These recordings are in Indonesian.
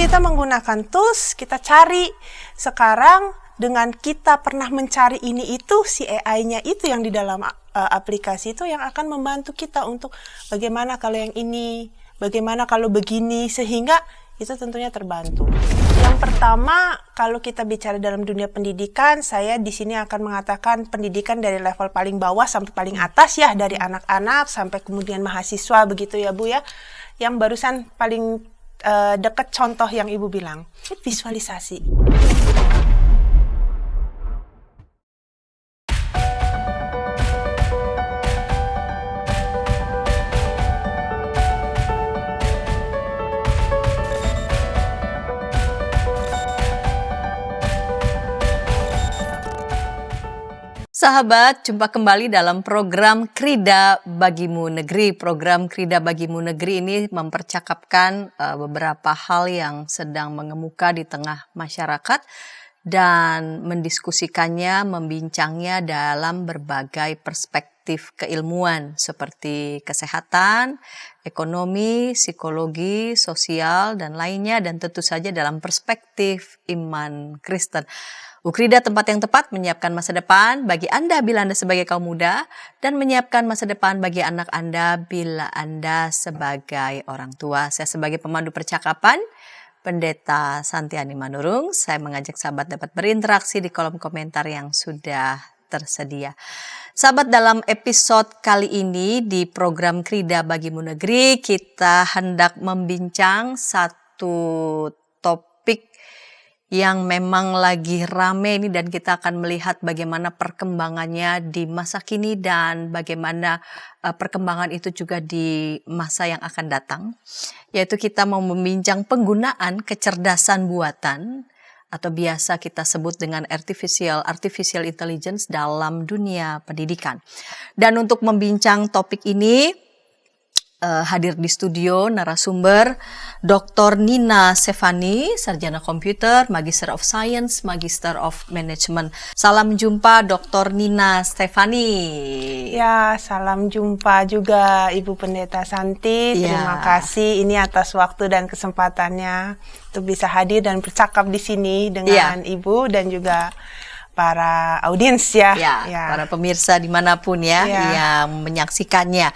kita menggunakan tools, kita cari. Sekarang dengan kita pernah mencari ini itu, si AI-nya itu yang di dalam aplikasi itu yang akan membantu kita untuk bagaimana kalau yang ini, bagaimana kalau begini, sehingga itu tentunya terbantu. Yang pertama, kalau kita bicara dalam dunia pendidikan, saya di sini akan mengatakan pendidikan dari level paling bawah sampai paling atas ya, dari anak-anak sampai kemudian mahasiswa, begitu ya Bu ya. Yang barusan paling dekat contoh yang Ibu bilang, visualisasi. Sahabat, jumpa kembali dalam program Krida Bagimu Negeri. Program Krida Bagimu Negeri ini mempercakapkan beberapa hal yang sedang mengemuka di tengah masyarakat dan mendiskusikannya, membincangnya dalam berbagai perspektif keilmuan seperti kesehatan, ekonomi, psikologi, sosial, dan lainnya, dan tentu saja dalam perspektif iman Kristen. Ukrida tempat yang tepat menyiapkan masa depan bagi Anda bila Anda sebagai kaum muda dan menyiapkan masa depan bagi anak Anda bila Anda sebagai orang tua. Saya sebagai pemandu percakapan, Pendeta Santiani Manurung, saya mengajak sahabat dapat berinteraksi di kolom komentar yang sudah tersedia. Sahabat, dalam episode kali ini di program Krida Bagimu Negeri, kita hendak membincang satu topik yang memang lagi rame ini, dan kita akan melihat bagaimana perkembangannya di masa kini dan bagaimana perkembangan itu juga di masa yang akan datang, yaitu kita mau membincang penggunaan kecerdasan buatan atau biasa kita sebut dengan artificial intelligence dalam dunia pendidikan. Dan untuk membincang topik ini hadir di studio narasumber Dr. Nina Stefani, Sarjana Komputer, Magister of Science, Magister of Management. Salam jumpa Dr. Nina Stefani. Ya, salam jumpa juga Ibu Pendeta Santi. Terima kasih ini atas waktu dan kesempatannya untuk bisa hadir dan bercakap di sini dengan Ibu dan juga para audiens ya. Para pemirsa dimanapun yang menyaksikannya.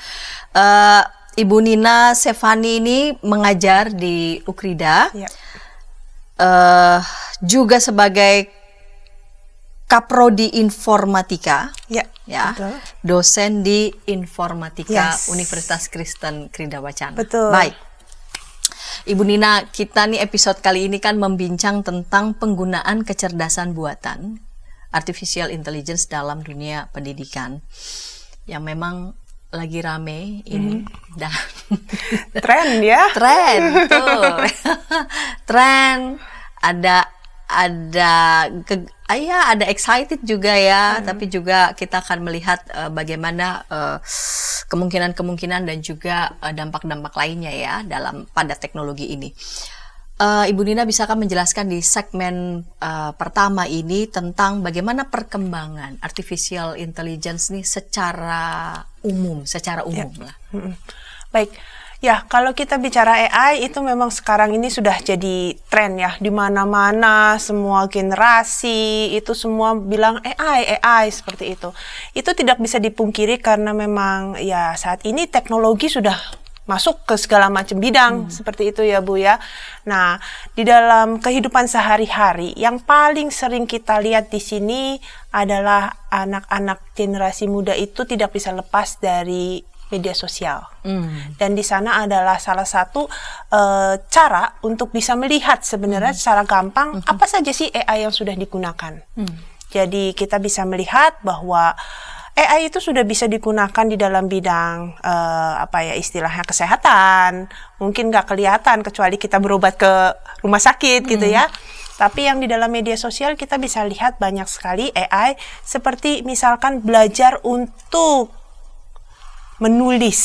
Ibu Nina Stefani ini mengajar di Ukrida, juga sebagai Kaprodi Informatika, betul. Dosen di Informatika Universitas Kristen Krida Wacana. Betul. Baik, Ibu Nina, kita nih episode kali ini kan membincang tentang penggunaan kecerdasan buatan, artificial intelligence dalam dunia pendidikan, yang memang lagi rame ini dan tren ya. Tren ada excited juga ya, tapi juga kita akan melihat bagaimana kemungkinan dan juga dampak-dampak lainnya ya pada teknologi ini. Ibu Nina, bisakah menjelaskan di segmen pertama ini tentang bagaimana perkembangan artificial intelligence nih secara umum lah. Baik. Ya, kalau kita bicara AI itu memang sekarang ini sudah jadi tren ya, di mana-mana semua generasi itu semua bilang AI seperti itu. Itu tidak bisa dipungkiri karena memang ya saat ini teknologi sudah masuk ke segala macam bidang seperti itu ya Bu ya. Nah, di dalam kehidupan sehari-hari yang paling sering kita lihat di sini adalah anak-anak generasi muda itu tidak bisa lepas dari media sosial. Dan di sana adalah salah satu cara untuk bisa melihat sebenarnya secara gampang apa saja sih AI yang sudah digunakan. Jadi kita bisa melihat bahwa AI itu sudah bisa digunakan di dalam bidang istilahnya kesehatan. Mungkin nggak kelihatan kecuali kita berobat ke rumah sakit gitu ya. Tapi yang di dalam media sosial kita bisa lihat banyak sekali AI, seperti misalkan belajar untuk menulis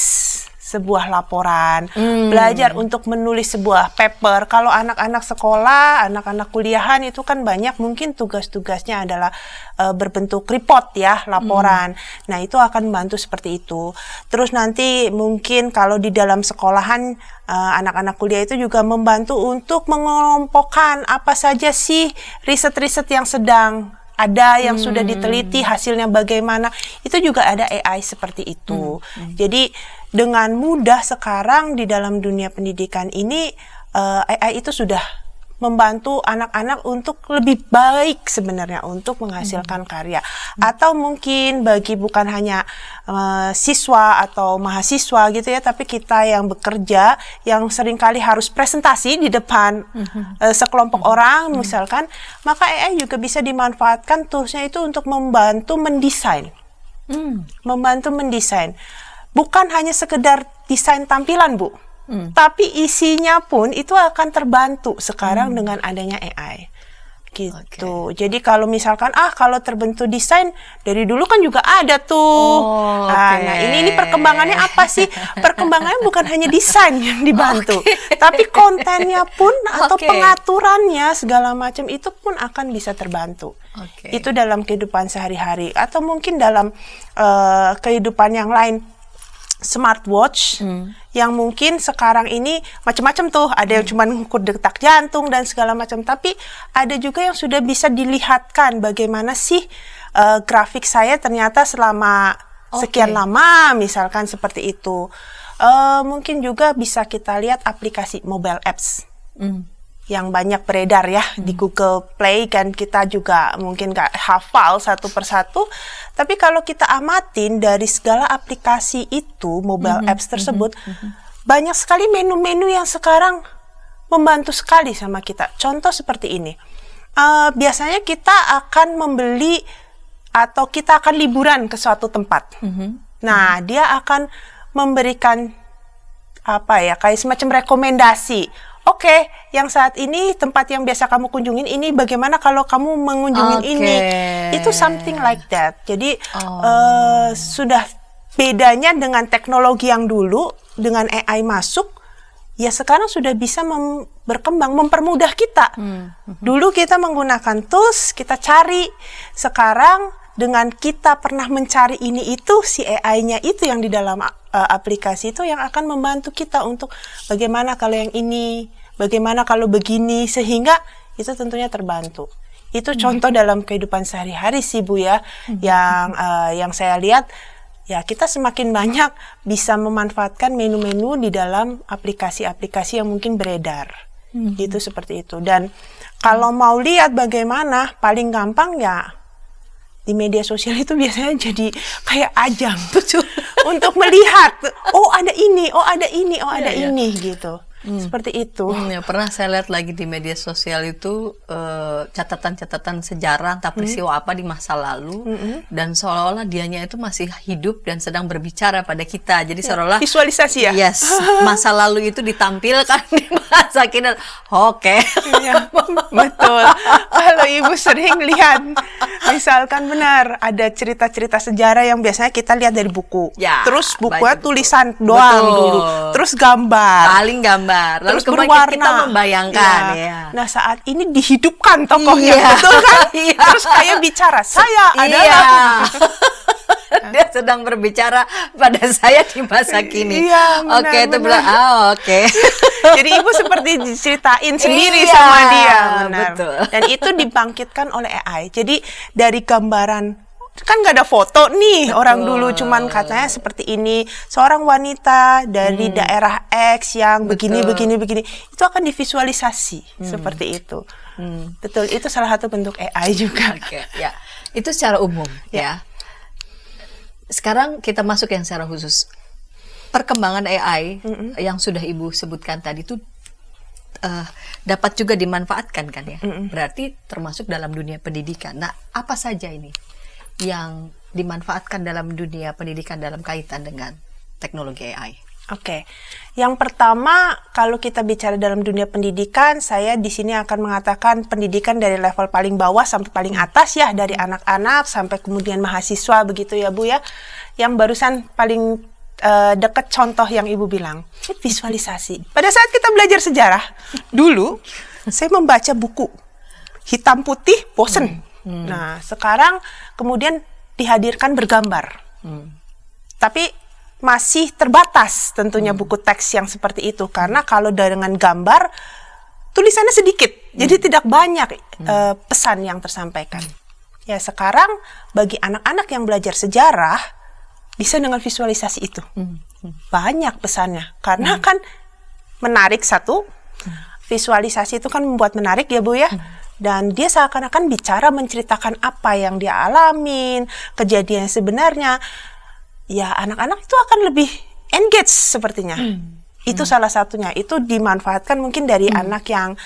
sebuah laporan, belajar untuk menulis sebuah paper. Kalau anak-anak sekolah, anak-anak kuliahan itu kan banyak mungkin tugas-tugasnya adalah berbentuk report ya, laporan. Nah, itu akan membantu seperti itu. Terus nanti mungkin kalau di dalam sekolahan anak-anak kuliah itu juga membantu untuk mengelompokkan apa saja sih riset-riset yang sedang ada, yang sudah diteliti hasilnya bagaimana. Itu juga ada AI seperti itu. Jadi dengan mudah sekarang di dalam dunia pendidikan ini AI itu sudah membantu anak-anak untuk lebih baik sebenarnya untuk menghasilkan karya. Atau mungkin bagi bukan hanya siswa atau mahasiswa gitu ya, tapi kita yang bekerja yang seringkali harus presentasi di depan sekelompok orang misalkan, maka AI juga bisa dimanfaatkan toolsnya itu untuk membantu mendesain. Membantu mendesain. Bukan hanya sekedar desain tampilan, Bu. Tapi isinya pun itu akan terbantu sekarang dengan adanya AI. Gitu. Jadi kalau misalkan kalau terbentuk desain dari dulu kan juga ada tuh. Nah, ini perkembangannya apa sih? Perkembangannya bukan hanya desain yang dibantu, tapi kontennya pun atau pengaturannya segala macam itu pun akan bisa terbantu. Itu dalam kehidupan sehari-hari atau mungkin dalam kehidupan yang lain. Smartwatch yang mungkin sekarang ini macam-macam tuh, ada yang cuma ngukur detak jantung dan segala macam, tapi ada juga yang sudah bisa dilihatkan bagaimana sih grafik saya ternyata selama sekian lama, misalkan seperti itu. Mungkin juga bisa kita lihat aplikasi mobile apps yang banyak beredar ya di Google Play, kan kita juga mungkin nggak hafal satu persatu, tapi kalau kita amatin dari segala aplikasi itu, mobile apps tersebut, banyak sekali menu-menu yang sekarang membantu sekali sama kita. Contoh seperti ini, biasanya kita akan membeli atau kita akan liburan ke suatu tempat. Nah, dia akan memberikan kayak semacam rekomendasi. Oke, yang saat ini tempat yang biasa kamu kunjungin ini, bagaimana kalau kamu mengunjungin ini? Itu something like that. Jadi sudah bedanya dengan teknologi yang dulu, dengan AI masuk, ya sekarang sudah bisa berkembang, mempermudah kita. Dulu kita menggunakan tools, kita cari. Sekarang dengan kita pernah mencari ini itu, si AI-nya itu yang di dalam aplikasi itu yang akan membantu kita untuk bagaimana kalau yang ini, bagaimana kalau begini, sehingga itu tentunya terbantu. Itu contoh dalam kehidupan sehari-hari sih, Bu ya, yang saya lihat ya kita semakin banyak bisa memanfaatkan menu-menu di dalam aplikasi-aplikasi yang mungkin beredar. Gitu seperti itu. Dan kalau mau lihat bagaimana, paling gampang ya di media sosial itu biasanya jadi kayak ajang untuk melihat, ada ini, ada ini, ada ini gitu. Seperti itu. Ya, pernah saya lihat lagi di media sosial itu catatan-catatan sejarah entah peristiwa apa di masa lalu, dan seolah-olah dianya itu masih hidup dan sedang berbicara pada kita. Jadi seolah-olah visualisasi ya. Yes, masa lalu itu ditampilkan di masa kini. Iya, betul. Kalau Ibu sering lihat, misalkan benar ada cerita-cerita sejarah yang biasanya kita lihat dari buku. Ya, terus bukunya tulisan doang dulu. Terus gambar. Paling gambar. Lalu Terus kemudian berwarna. kita membayangkan. Nah, saat ini dihidupkan tokohnya, Iya. betul kan? Iya. Terus kayak bicara, saya adalah. Dia sedang berbicara pada saya di masa kini. Iya, benar, Oke, itu benar. bilang, oke. Jadi Ibu seperti diceritain sendiri Iya, sama dia, benar. betul. Dan itu dibangkitkan oleh AI. Jadi dari gambaran, kan nggak ada foto nih orang dulu, cuman katanya seperti ini, seorang wanita dari daerah X yang begini, itu akan divisualisasi seperti itu. Betul, itu salah satu bentuk AI juga. Oke, ya. Itu secara umum, ya. Sekarang kita masuk yang secara khusus. Perkembangan AI yang sudah Ibu sebutkan tadi itu dapat juga dimanfaatkan kan ya. Berarti termasuk dalam dunia pendidikan. Nah, apa saja ini yang dimanfaatkan dalam dunia pendidikan dalam kaitan dengan teknologi AI? Oke, yang pertama kalau kita bicara dalam dunia pendidikan, saya di sini akan mengatakan pendidikan dari level paling bawah sampai paling atas ya, dari anak-anak sampai kemudian mahasiswa begitu ya Bu ya. Yang barusan paling deket contoh yang Ibu bilang, visualisasi. Pada saat kita belajar sejarah, dulu saya membaca buku hitam putih, bosen. Nah, sekarang kemudian dihadirkan bergambar. Tapi masih terbatas tentunya buku teks yang seperti itu. Karena kalau dengan gambar, tulisannya sedikit. Jadi tidak banyak pesan yang tersampaikan. Ya, sekarang bagi anak-anak yang belajar sejarah, bisa dengan visualisasi itu. Banyak pesannya. Karena kan menarik satu, visualisasi itu kan membuat menarik ya Bu ya. Dan dia seakan-akan bicara menceritakan apa yang dia alamin, kejadian sebenarnya. Ya anak-anak itu akan lebih engage sepertinya. Itu salah satunya. Itu dimanfaatkan mungkin dari anak yang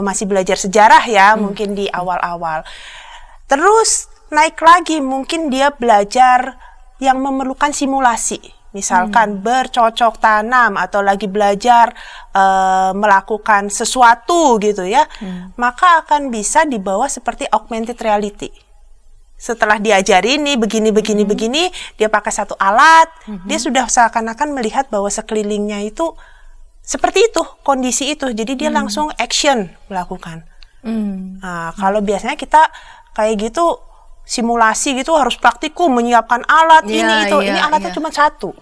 masih belajar sejarah ya, mungkin di awal-awal. Terus naik lagi mungkin dia belajar yang memerlukan simulasi. Misalkan bercocok tanam atau lagi belajar melakukan sesuatu gitu ya, maka akan bisa dibawa seperti augmented reality. Setelah diajari nih begini, dia pakai satu alat, dia sudah seakan-akan melihat bahwa sekelilingnya itu seperti itu, kondisi itu. Jadi dia langsung action melakukan. Nah, kalau biasanya kita kayak gitu, simulasi gitu harus praktikum, menyiapkan alat, ini alatnya cuma satu.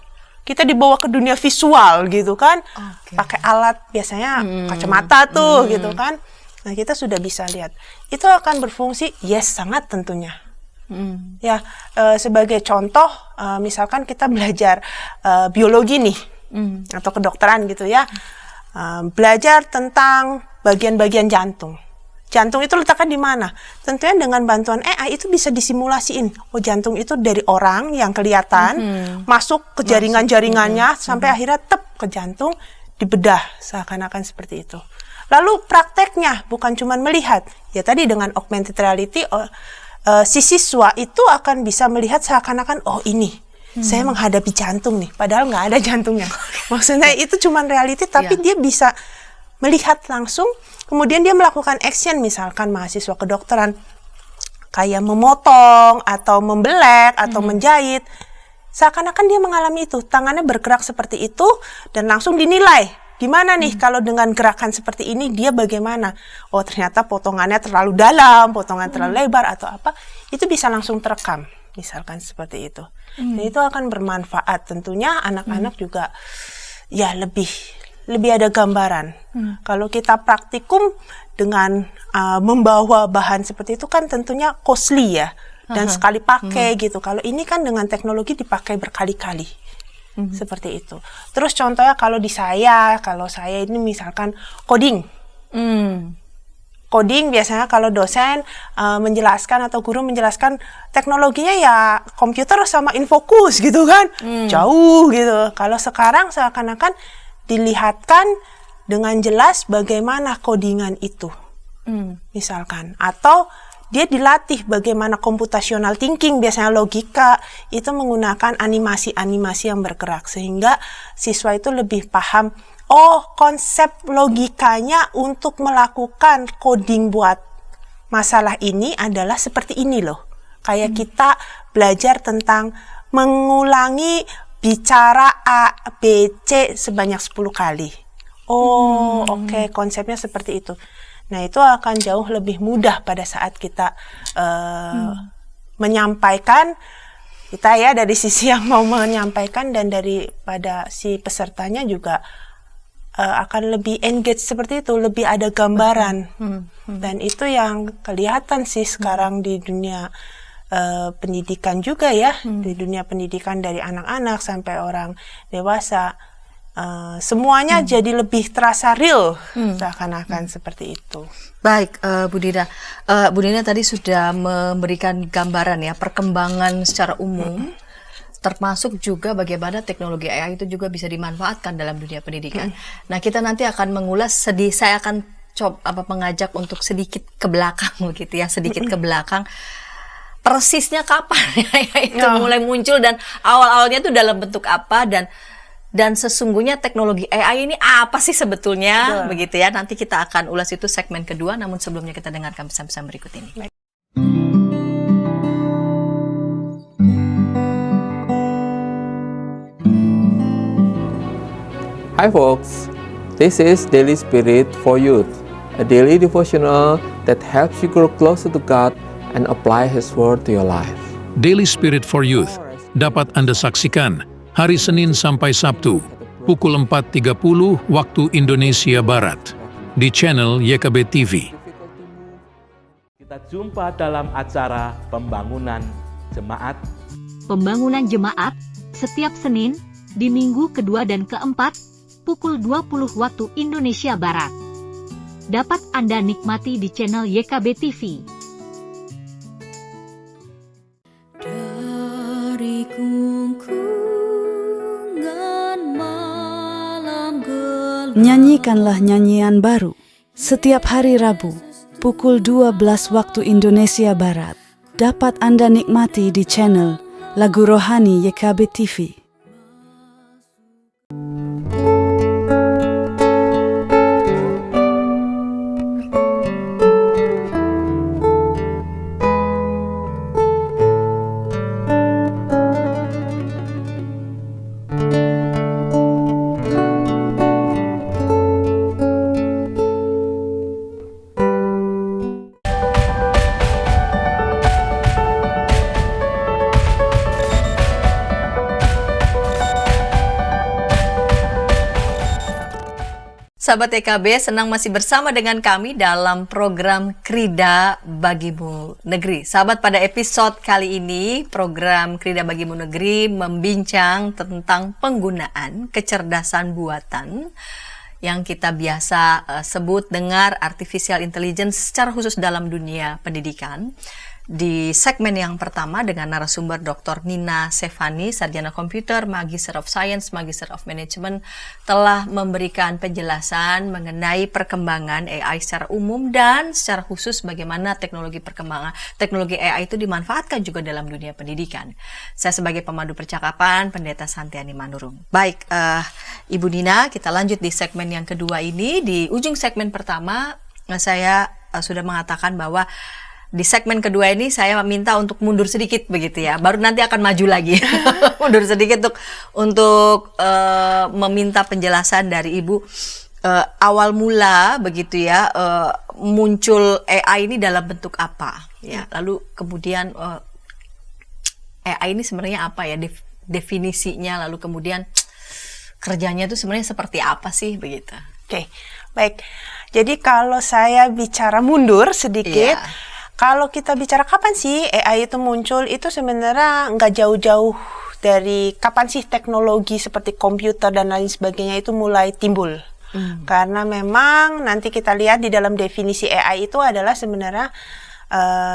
Kita dibawa ke dunia visual gitu kan, pakai alat biasanya kacamata tuh gitu kan. Nah kita sudah bisa lihat, itu akan berfungsi, yes sangat tentunya. Ya sebagai contoh, misalkan kita belajar biologi nih atau kedokteran gitu ya, belajar tentang bagian-bagian jantung. Jantung itu letakkan di mana? Tentunya dengan bantuan AI itu bisa disimulasiin. Oh jantung itu dari orang yang kelihatan masuk ke jaringan-jaringannya sampai akhirnya tep ke jantung, dibedah seakan-akan seperti itu. Lalu prakteknya bukan cuma melihat, ya tadi dengan augmented reality si siswa itu akan bisa melihat seakan-akan oh ini saya menghadapi jantung nih, padahal nggak ada jantungnya. Maksudnya itu cuma reality tapi dia bisa melihat langsung, kemudian dia melakukan action, misalkan mahasiswa kedokteran kayak memotong atau membelek atau menjahit, seakan-akan dia mengalami itu, tangannya bergerak seperti itu dan langsung dinilai gimana nih kalau dengan gerakan seperti ini dia bagaimana. Oh ternyata potongannya terlalu dalam, potongan terlalu lebar atau apa, itu bisa langsung terekam misalkan seperti itu. Dan itu akan bermanfaat tentunya, anak-anak juga ya lebih ada gambaran. Kalau kita praktikum dengan membawa bahan seperti itu kan tentunya costly ya, dan sekali pakai gitu. Kalau ini kan dengan teknologi dipakai berkali-kali, seperti itu. Terus contohnya kalau saya ini misalkan coding. Coding biasanya kalau dosen menjelaskan atau guru menjelaskan teknologinya ya komputer sama infocus gitu kan, jauh gitu. Kalau sekarang seakan-akan dilihatkan dengan jelas bagaimana codingan itu, misalkan, atau dia dilatih bagaimana computational thinking, biasanya logika itu menggunakan animasi-animasi yang bergerak sehingga siswa itu lebih paham, oh konsep logikanya untuk melakukan coding buat masalah ini adalah seperti ini loh. Kayak kita belajar tentang mengulangi bicara A, B, C sebanyak 10 kali. Oh, oke, konsepnya seperti itu. Nah, itu akan jauh lebih mudah pada saat kita menyampaikan, kita ya dari sisi yang mau menyampaikan dan daripada si pesertanya juga akan lebih engage seperti itu, lebih ada gambaran. Dan itu yang kelihatan sih sekarang di dunia pendidikan juga ya, di dunia pendidikan dari anak-anak sampai orang dewasa, semuanya jadi lebih terasa real, seakan-akan seperti itu. Baik, Bu Dina. Bu Dina tadi sudah memberikan gambaran ya perkembangan secara umum, termasuk juga bagaimana teknologi AI itu juga bisa dimanfaatkan dalam dunia pendidikan. Nah, kita nanti akan mengulas saya akan mengajak untuk sedikit ke belakang begitu ya, sedikit ke belakang. Persisnya kapan ya itu mulai muncul dan awal-awalnya itu dalam bentuk apa, dan sesungguhnya teknologi AI ini apa sih sebetulnya, begitu ya. Nanti kita akan ulas itu segmen kedua, namun sebelumnya kita dengarkan pesan-pesan berikut ini. Hi folks, this is Daily Spirit for Youth, a daily devotional that helps you grow closer to God and apply His Word to your life. Daily Spirit for Youth dapat Anda saksikan hari Senin sampai Sabtu, pukul 4.30 waktu Indonesia Barat, di channel YKB TV. Kita jumpa dalam acara Pembangunan Jemaat. Pembangunan Jemaat setiap Senin di minggu kedua dan keempat pukul 20 waktu Indonesia Barat. Dapat Anda nikmati di channel YKB TV. Dari gungkungan malam gelap. Nyanyikanlah nyanyian baru setiap hari Rabu pukul 12 waktu Indonesia Barat. Dapat Anda nikmati di channel Lagu Rohani YKB TV. Sahabat YKB, senang masih bersama dengan kami dalam program Krida Bagimu Negeri. Sahabat, pada episode kali ini, program Krida Bagimu Negeri membincang tentang penggunaan kecerdasan buatan yang kita biasa sebut dengar artificial intelligence secara khusus dalam dunia pendidikan. Di segmen yang pertama dengan narasumber Dr. Nina Sefani, Sarjana Komputer, Magister of Science, Magister of Management, telah memberikan penjelasan mengenai perkembangan AI secara umum dan secara khusus bagaimana teknologi AI itu dimanfaatkan juga dalam dunia pendidikan. Saya sebagai pemandu percakapan, Pendeta Santiani Manurung. Baik, Ibu Nina, kita lanjut di segmen yang kedua ini. Di ujung segmen pertama, saya sudah mengatakan bahwa di segmen kedua ini saya minta untuk mundur sedikit begitu ya, baru nanti akan maju lagi. Mundur sedikit untuk meminta penjelasan dari Ibu awal mula begitu ya, muncul AI ini dalam bentuk apa ya, lalu kemudian AI ini sebenarnya apa ya definisinya, lalu kemudian kerjanya itu sebenarnya seperti apa sih begitu. Oke, baik. Jadi kalau saya bicara mundur sedikit, kalau kita bicara kapan sih AI itu muncul, itu sebenarnya nggak jauh-jauh dari kapan sih teknologi seperti komputer dan lain sebagainya itu mulai timbul. Karena memang nanti kita lihat di dalam definisi AI itu adalah sebenarnya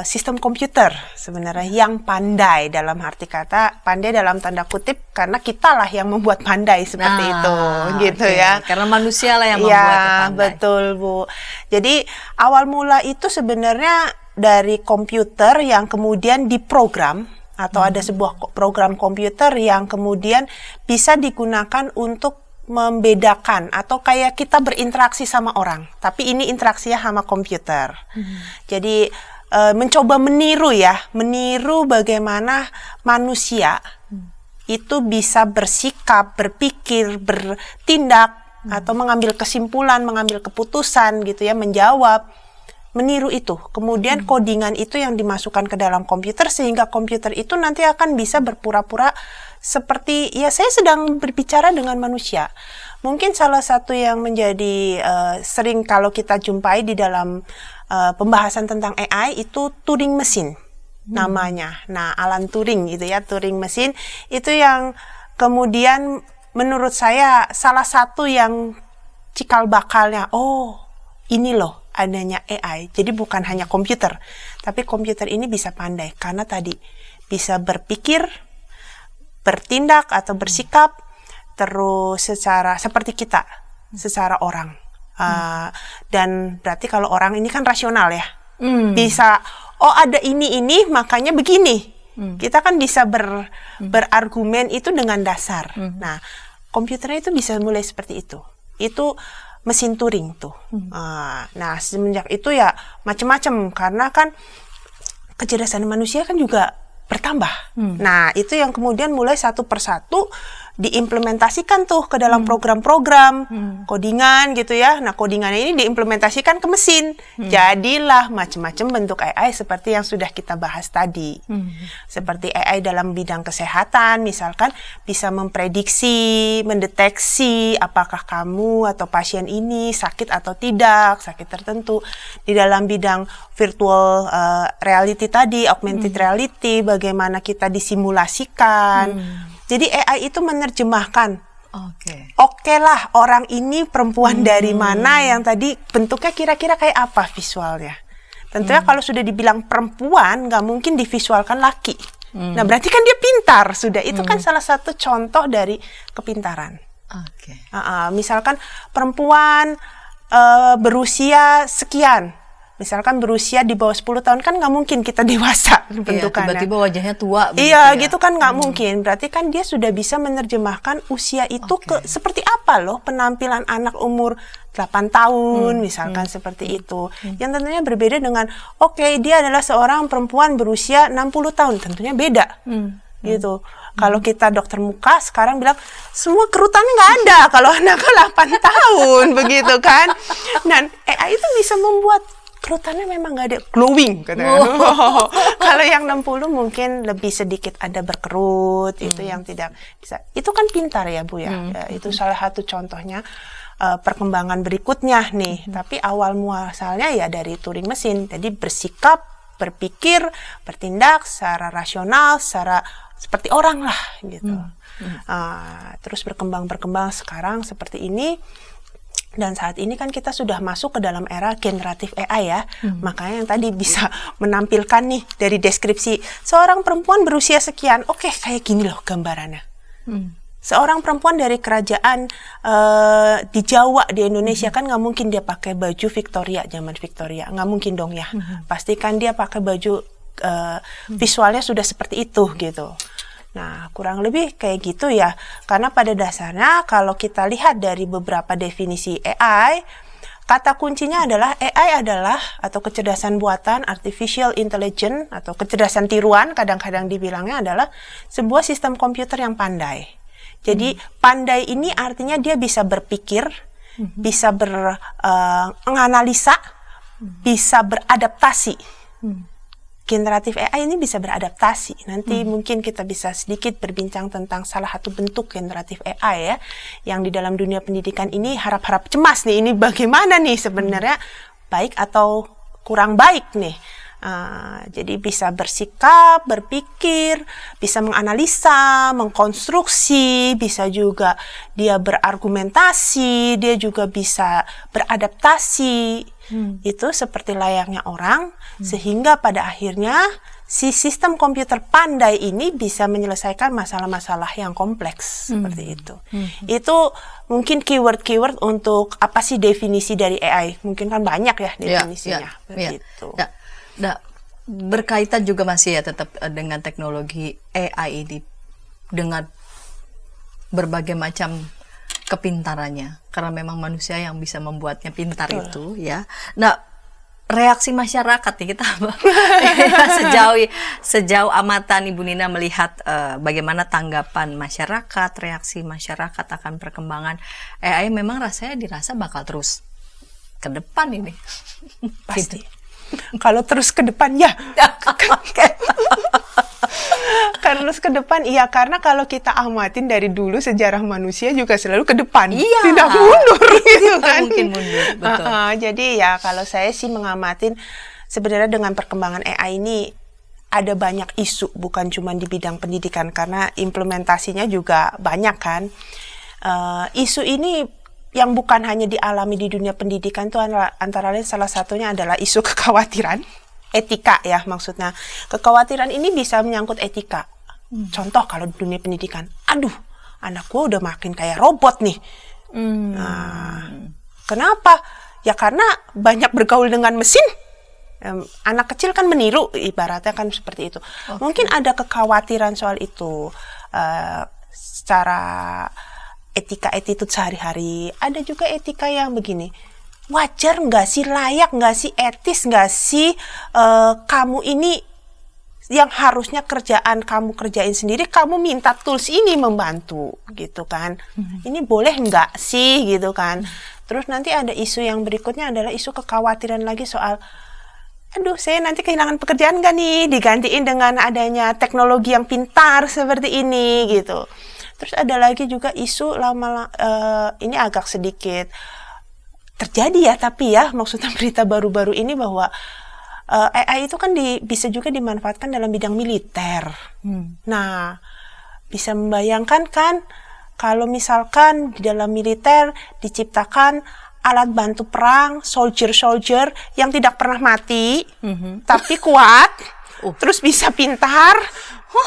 sistem komputer sebenarnya yang pandai, dalam arti kata pandai dalam tanda kutip karena kitalah yang membuat pandai seperti itu gitu ya. Karena manusia lah yang membuat pandai. Betul Bu. Jadi awal mula itu sebenarnya dari komputer yang kemudian diprogram atau ada sebuah program komputer yang kemudian bisa digunakan untuk membedakan atau kayak kita berinteraksi sama orang, tapi ini interaksinya sama komputer. Jadi mencoba meniru bagaimana manusia itu bisa bersikap, berpikir, bertindak atau mengambil kesimpulan, mengambil keputusan gitu ya, menjawab. Meniru itu, kemudian codingan itu yang dimasukkan ke dalam komputer sehingga komputer itu nanti akan bisa berpura-pura seperti ya saya sedang berbicara dengan manusia. Mungkin salah satu yang menjadi sering kalau kita jumpai di dalam pembahasan tentang AI itu Turing mesin namanya. Nah, Alan Turing itu ya, Turing mesin itu yang kemudian menurut saya salah satu yang cikal bakalnya, oh ini loh adanya AI. Jadi bukan hanya komputer, tapi komputer ini bisa pandai karena tadi bisa berpikir, bertindak atau bersikap terus secara seperti kita, secara orang. Dan berarti kalau orang ini kan rasional ya. Bisa oh ada ini makanya begini. Kita kan bisa berargumen itu dengan dasar. Nah, komputernya itu bisa mulai seperti itu. Itu mesin Turing tuh. Nah, semenjak itu ya macam-macam karena kan kecerdasan manusia kan juga bertambah. Nah, itu yang kemudian mulai satu persatu diimplementasikan tuh ke dalam program-program codingan gitu ya. Nah, codingannya ini diimplementasikan ke mesin. Jadilah macam-macam bentuk AI seperti yang sudah kita bahas tadi. Seperti AI dalam bidang kesehatan, misalkan bisa memprediksi, mendeteksi apakah kamu atau pasien ini sakit atau tidak, sakit tertentu. Di dalam bidang virtual reality tadi, augmented reality, bagaimana kita disimulasikan. Jadi AI itu menerjemahkan, oke lah orang ini perempuan dari mana yang tadi bentuknya kira-kira kayak apa visualnya. Tentunya kalau sudah dibilang perempuan, nggak mungkin divisualkan laki. Nah berarti kan dia pintar, sudah. Itu kan salah satu contoh dari kepintaran. Misalkan perempuan berusia sekian. Misalkan berusia di bawah 10 tahun kan nggak mungkin kita dewasa bentukannya. Tiba-tiba wajahnya tua. Iya, gitu kan nggak mungkin. Berarti kan dia sudah bisa menerjemahkan usia itu ke seperti apa loh penampilan anak umur 8 tahun misalkan seperti itu. Yang tentunya berbeda dengan dia adalah seorang perempuan berusia 60 tahun. Tentunya beda. Gitu. Kalau kita dokter muka sekarang bilang semua kerutannya nggak ada kalau anaknya 8 tahun begitu kan. Dan AI itu bisa membuat kerutannya memang nggak ada glowing katanya. Kalau yang 60 mungkin lebih sedikit ada berkerut, itu yang tidak bisa. Itu kan pintar ya Bu ya. Itu salah satu contohnya perkembangan berikutnya nih. Tapi awal muasalnya ya dari Turing mesin. Jadi bersikap, berpikir, bertindak secara rasional, secara seperti orang lah gitu. Terus berkembang sekarang seperti ini. Dan saat ini kan kita sudah masuk ke dalam era generatif AI ya. Makanya yang tadi bisa menampilkan nih dari deskripsi seorang perempuan berusia sekian. Kayak gini loh gambarannya. Seorang perempuan dari kerajaan di Jawa, di Indonesia kan nggak mungkin dia pakai baju Victoria, zaman Victoria. Nggak mungkin dong ya. Pastikan dia pakai baju visualnya sudah seperti itu gitu. Nah, kurang lebih kayak gitu ya. Karena pada dasarnya kalau kita lihat dari beberapa definisi AI, kata kuncinya adalah AI adalah atau kecerdasan buatan, artificial intelligence atau kecerdasan tiruan, kadang-kadang dibilangnya adalah sebuah sistem komputer yang pandai. Jadi pandai ini artinya dia bisa berpikir, bisa menganalisa, bisa beradaptasi. Generatif AI ini bisa beradaptasi. Nanti mungkin kita bisa sedikit berbincang tentang salah satu bentuk generatif AI ya, yang di dalam dunia pendidikan ini harap-harap cemas nih, ini bagaimana nih sebenarnya baik atau kurang baik nih. Jadi bisa bersikap, berpikir, bisa menganalisa, mengkonstruksi, bisa juga dia berargumentasi, dia juga bisa beradaptasi. Itu seperti layaknya orang, sehingga pada akhirnya si sistem komputer pandai ini bisa menyelesaikan masalah-masalah yang kompleks seperti itu. Itu mungkin keyword-keyword untuk apa sih definisi dari AI? Mungkin kan banyak ya definisinya. Begitu. Nah, berkaitan juga masih ya tetap dengan teknologi AI ini dengan berbagai macam kepintarannya, karena memang manusia yang bisa membuatnya pintar. Itu ya. Nah, reaksi masyarakat nih kita sejauh amatan Ibu Nina melihat bagaimana tanggapan masyarakat, reaksi masyarakat akan perkembangan AI, memang rasanya dirasa bakal terus ke depan ini. Pasti. Kalau terus ke depan ya. Terus ke depan iya, karena kalau kita amatin dari dulu sejarah manusia juga selalu ke depan, tidak mundur gitu kan. Mungkin mundur, betul. Jadi ya kalau saya sih mengamatin sebenarnya dengan perkembangan AI ini ada banyak isu, bukan cuma di bidang pendidikan, karena implementasinya juga banyak kan. Isu ini yang bukan hanya dialami di dunia pendidikan itu antara lain salah satunya adalah isu kekhawatiran, etika ya maksudnya. Kekhawatiran ini bisa menyangkut etika. Contoh kalau di dunia pendidikan, aduh anak gue udah makin kayak robot nih. Kenapa? Ya karena banyak bergaul dengan mesin. Anak kecil kan meniru, ibaratnya kan seperti itu. Mungkin ada kekhawatiran soal itu. Secara etika attitude sehari-hari. Ada juga etika yang begini, wajar nggak sih, layak nggak sih, etis nggak sih kamu ini yang harusnya kerjaan kamu kerjain sendiri, kamu minta tools ini membantu, gitu kan. Ini boleh nggak sih, gitu kan. Terus nanti ada isu yang berikutnya adalah isu kekhawatiran lagi soal, aduh saya nanti kehilangan pekerjaan nggak nih, digantiin dengan adanya teknologi yang pintar seperti ini, gitu. Terus ada lagi juga isu ini agak sedikit terjadi ya, tapi ya maksudnya berita baru-baru ini bahwa AI itu kan bisa juga dimanfaatkan dalam bidang militer. Nah, bisa membayangkan kan kalau misalkan di dalam militer diciptakan alat bantu perang, soldier yang tidak pernah mati, tapi kuat, terus bisa pintar.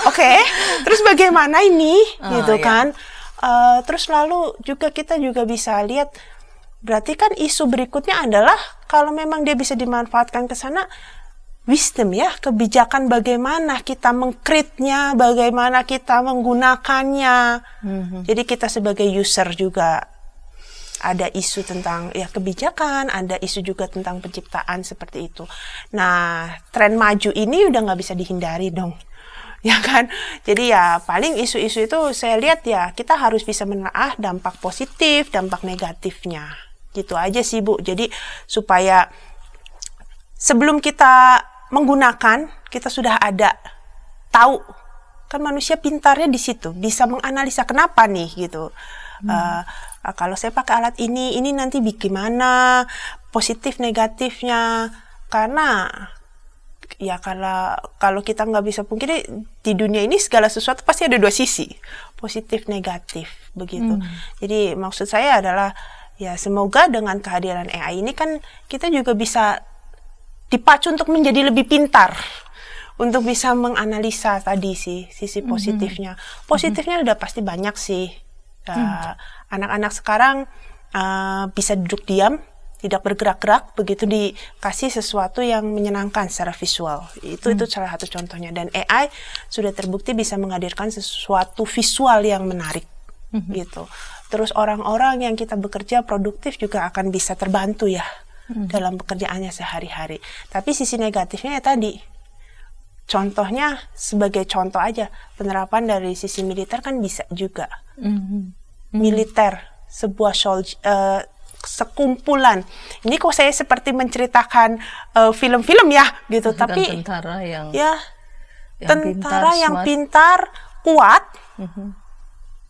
Oke, terus bagaimana ini, gitu kan? Terus lalu juga kita juga bisa lihat, berarti kan isu berikutnya adalah kalau memang dia bisa dimanfaatkan ke sana, wisdom ya, kebijakan bagaimana kita meng-create-nya, bagaimana kita menggunakannya. Jadi kita sebagai user juga ada isu tentang ya kebijakan, ada isu juga tentang penciptaan seperti itu. Nah, tren maju ini udah nggak bisa dihindari dong. Ya kan? Jadi ya paling isu-isu itu saya lihat ya kita harus bisa menelaah dampak positif, dampak negatifnya. Gitu aja sih Bu. Jadi supaya sebelum kita menggunakan, kita sudah ada tahu. Kan manusia pintarnya di situ, bisa menganalisa kenapa nih gitu. Kalau saya pakai alat ini nanti bagaimana, positif negatifnya. Karena ya kalau kita nggak bisa pungkiri di dunia ini segala sesuatu pasti ada dua sisi, positif negatif begitu. Jadi maksud saya adalah ya semoga dengan kehadiran AI ini kan kita juga bisa dipacu untuk menjadi lebih pintar, untuk bisa menganalisa tadi sih sisi positifnya. Positifnya udah pasti banyak sih. Anak-anak sekarang bisa duduk diam, tidak bergerak-gerak, begitu dikasih sesuatu yang menyenangkan secara visual. Itu salah satu contohnya. Dan AI sudah terbukti bisa menghadirkan sesuatu visual yang menarik gitu. Terus orang-orang yang kita bekerja produktif juga akan bisa terbantu ya dalam pekerjaannya sehari-hari. Tapi sisi negatifnya ya tadi, contohnya sebagai contoh aja, penerapan dari sisi militer kan bisa juga. Militer, sebuah sekumpulan. Ini kok saya seperti menceritakan film-film ya gitu, tapi tentara yang tentara yang pintar, kuat,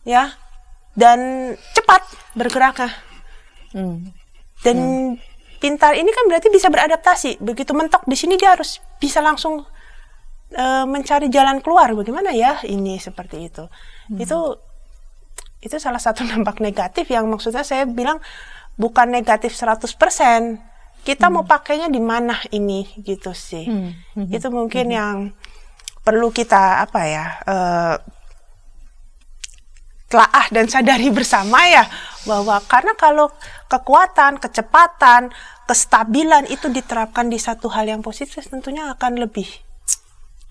ya, dan cepat bergeraknya. Dan pintar ini kan berarti bisa beradaptasi. Begitu mentok di sini dia harus bisa langsung mencari jalan keluar. Bagaimana ya ini seperti itu. Itu salah satu dampak negatif yang maksudnya saya bilang bukan negatif 100%. Kita mau pakainya di mana ini gitu sih. Itu mungkin yang perlu kita telaah dan sadari bersama ya, bahwa karena kalau kekuatan, kecepatan, kestabilan itu diterapkan di satu hal yang positif, tentunya akan lebih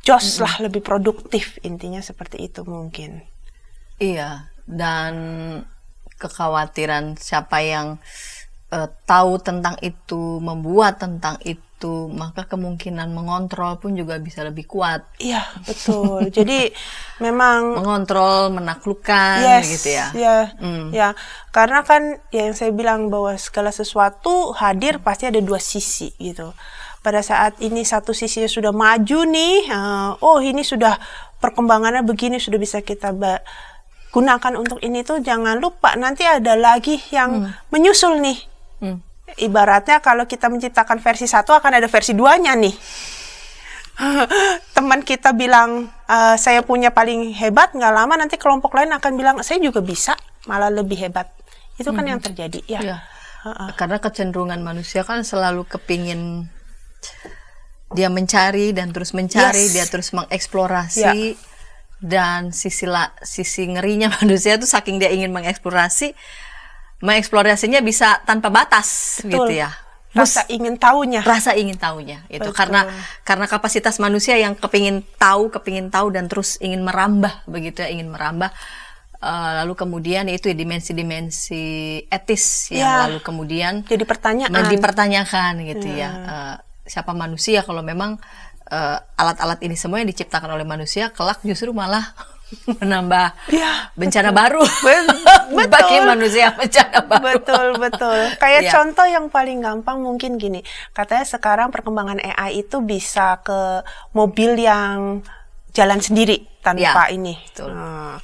jos lah, lebih produktif, intinya seperti itu mungkin. Iya, dan kekhawatiran siapa yang tahu tentang itu, membuat tentang itu, maka kemungkinan mengontrol pun juga bisa lebih kuat. Iya, betul. Jadi memang mengontrol, menaklukkan gitu ya. Ya, karena kan ya yang saya bilang bahwa segala sesuatu hadir pasti ada dua sisi gitu. Pada saat ini satu sisinya sudah maju nih, ini sudah perkembangannya begini, sudah bisa kita gunakan untuk ini tuh, jangan lupa nanti ada lagi yang menyusul nih. Ibaratnya kalau kita menciptakan versi 1 akan ada versi 2-nya nih. Teman kita bilang saya punya paling hebat, nggak lama nanti kelompok lain akan bilang saya juga bisa, malah lebih hebat. Itu kan yang terjadi ya. Karena kecenderungan manusia kan selalu kepingin dia mencari dan terus mencari, dia terus mengeksplorasi. Dan sisi ngerinya manusia tuh saking dia ingin mengeksplorasinya bisa tanpa batas. Betul. Gitu ya. Rasa ingin tahunya itu. Karena kapasitas manusia yang kepingin tahu dan terus ingin merambah begitu ya, lalu kemudian itu dimensi-dimensi etis yang lalu kemudian jadi dipertanyakan gitu ya. siapa manusia kalau memang alat-alat ini semua yang diciptakan oleh manusia kelak justru malah menambah bencana baru bagi manusia, bencana baru. Betul. Kayak Iya. contoh yang paling gampang mungkin gini, katanya sekarang perkembangan AI itu bisa ke mobil yang jalan sendiri tanpa ini. betul. Nah,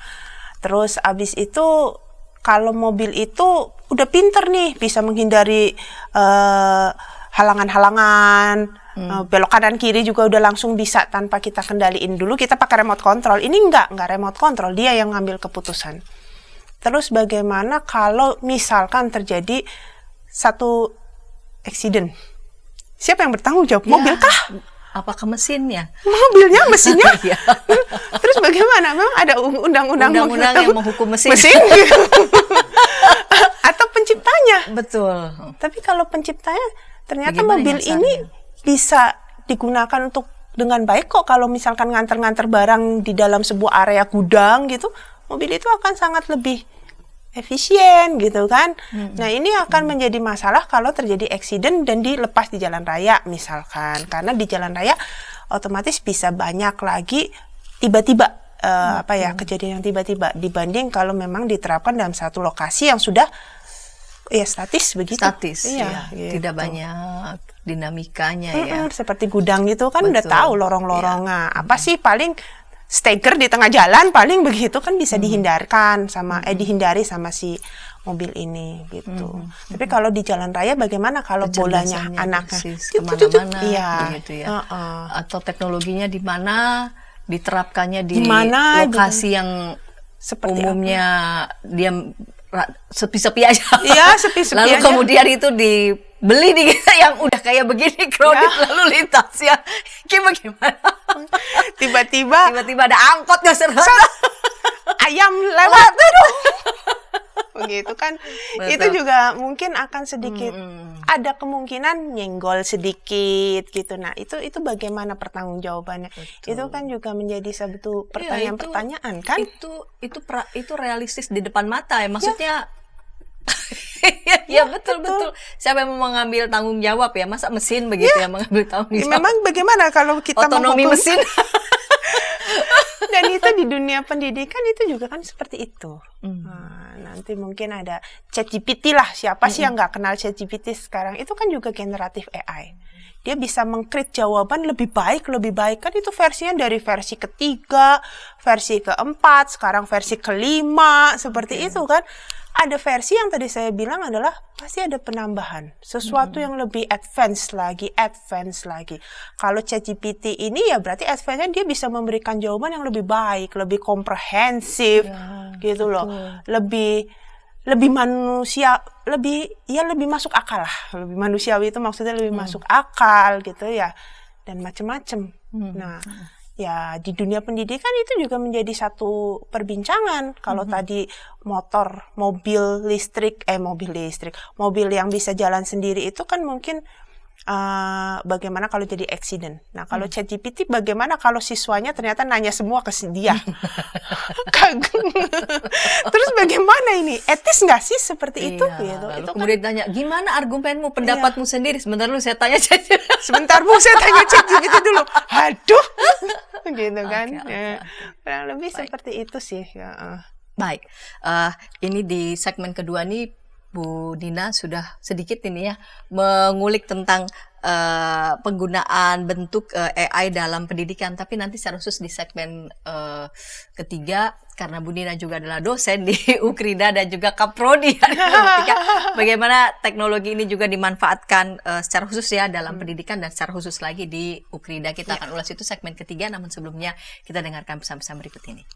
terus abis itu kalau mobil itu udah pinter nih, bisa menghindari halangan-halangan, belok kanan kiri juga udah langsung bisa tanpa kita kendaliin dulu. Kita pakai remote control. Ini enggak remote control, dia yang ngambil keputusan. Terus bagaimana kalau misalkan terjadi satu accident? Siapa yang bertanggung jawab? Mobil kah? Apakah mesinnya? Mobilnya, mesinnya? Iya. Terus bagaimana? Memang ada undang-undang yang menghukum mesin. Atau penciptanya? Betul. Tapi kalau penciptanya, ternyata Bagaimana mobil dasarnya? ini bisa digunakan untuk dengan baik kok. Kalau misalkan nganter-nganter barang di dalam sebuah area gudang gitu, mobil itu akan sangat lebih efisien gitu kan. Nah ini akan menjadi masalah kalau terjadi accident dan dilepas di jalan raya misalkan. Karena di jalan raya otomatis bisa banyak lagi tiba-tiba kejadian yang tiba-tiba dibanding kalau memang diterapkan dalam satu lokasi yang sudah statis begitu. Statis, Iya, ya. gitu. Tidak banyak dinamikanya ya. Seperti gudang gitu kan udah Betul. tahu lorong-lorongnya. Apa sih paling steger di tengah jalan paling begitu kan bisa dihindarkan sama dihindari sama si mobil ini gitu. Tapi kalau di jalan raya bagaimana kalau bolanya Kecerdasannya anaknya persis kemana-mana iya. begitu ya. Atau teknologinya di mana diterapkannya di Dimana, lokasi yang seperti umumnya dia sepi-sepi aja. Iya, sepi-sepi Lalu aja. kemudian itu dibeli di kita yang udah kayak begini crowded lalu lintasnya. Kayak bagaimana? Tiba-tiba Tiba-tiba ada angkotnya ayam lewat begitu kan. Betul. Itu juga mungkin akan sedikit ada kemungkinan nyenggol sedikit gitu. Nah itu bagaimana pertanggungjawabannya? Itu kan juga menjadi satu pertanyaan-pertanyaan kan. Itu realistis di depan mata ya, maksudnya ya betul. Siapa yang mau mengambil tanggung jawab ya? Masa mesin begitu ya mengambil tanggung jawab? Memang bagaimana kalau kita Otonomi menghukum mesin. dan itu di dunia pendidikan itu juga kan seperti itu. Nah, nanti mungkin ada ChatGPT lah. Siapa sih yang nggak kenal ChatGPT sekarang? Itu kan juga generatif AI. Dia bisa meng-create jawaban lebih baik kan itu versinya dari versi ketiga, versi keempat, sekarang versi kelima, seperti itu kan. Ada versi yang tadi saya bilang adalah pasti ada penambahan, sesuatu yang lebih advance lagi. Kalau ChatGPT ini ya berarti advance-nya dia bisa memberikan jawaban yang lebih baik, lebih komprehensif, gitu loh, lebih manusia, lebih masuk akal lah, lebih manusiawi itu maksudnya lebih masuk akal gitu ya, dan macam-macam. Nah. Ya, di dunia pendidikan itu juga menjadi satu perbincangan. Kalau tadi mobil yang bisa jalan sendiri itu kan mungkin bagaimana kalau jadi accident. Nah, kalau ChatGPT bagaimana kalau siswanya ternyata nanya semua ke dia. Terus bagaimana ini? Etis nggak sih seperti itu? Gitu. Lalu Itu kemudian tanya, gimana argumenmu, pendapatmu sendiri? Sebentar dulu saya tanya ChatGPT. Sebentar Bu, saya tanya ChatGPT dulu. Aduh, gitu kan. Kurang lebih seperti itu sih. Ya. Baik, ini di segmen kedua nih Bu Dina sudah sedikit ini ya mengulik tentang penggunaan bentuk AI dalam pendidikan, tapi nanti secara khusus di segmen ketiga karena Bu Dina juga adalah dosen di Ukrida dan juga Kaprodi bagaimana teknologi ini juga dimanfaatkan secara khusus ya dalam pendidikan dan secara khusus lagi di Ukrida. Kita akan ulas itu segmen ketiga, namun sebelumnya kita dengarkan pesan-pesan berikut ini.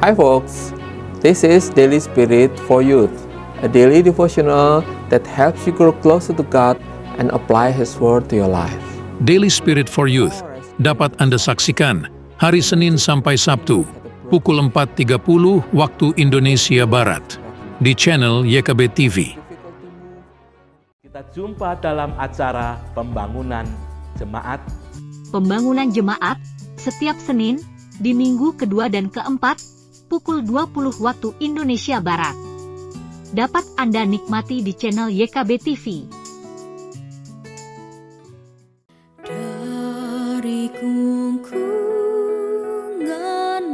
Hi folks, this is Daily Spirit for Youth, a daily devotional that helps you grow closer to God and apply His Word to your life. Daily Spirit for Youth dapat Anda saksikan hari Senin sampai Sabtu pukul 4.30 waktu Indonesia Barat di channel YKB TV. Kita jumpa dalam acara Pembangunan Jemaat. Pembangunan jemaat setiap Senin di minggu kedua dan keempat pukul 20 waktu Indonesia Barat. Dapat Anda nikmati di channel YKB TV. Dari kungkungan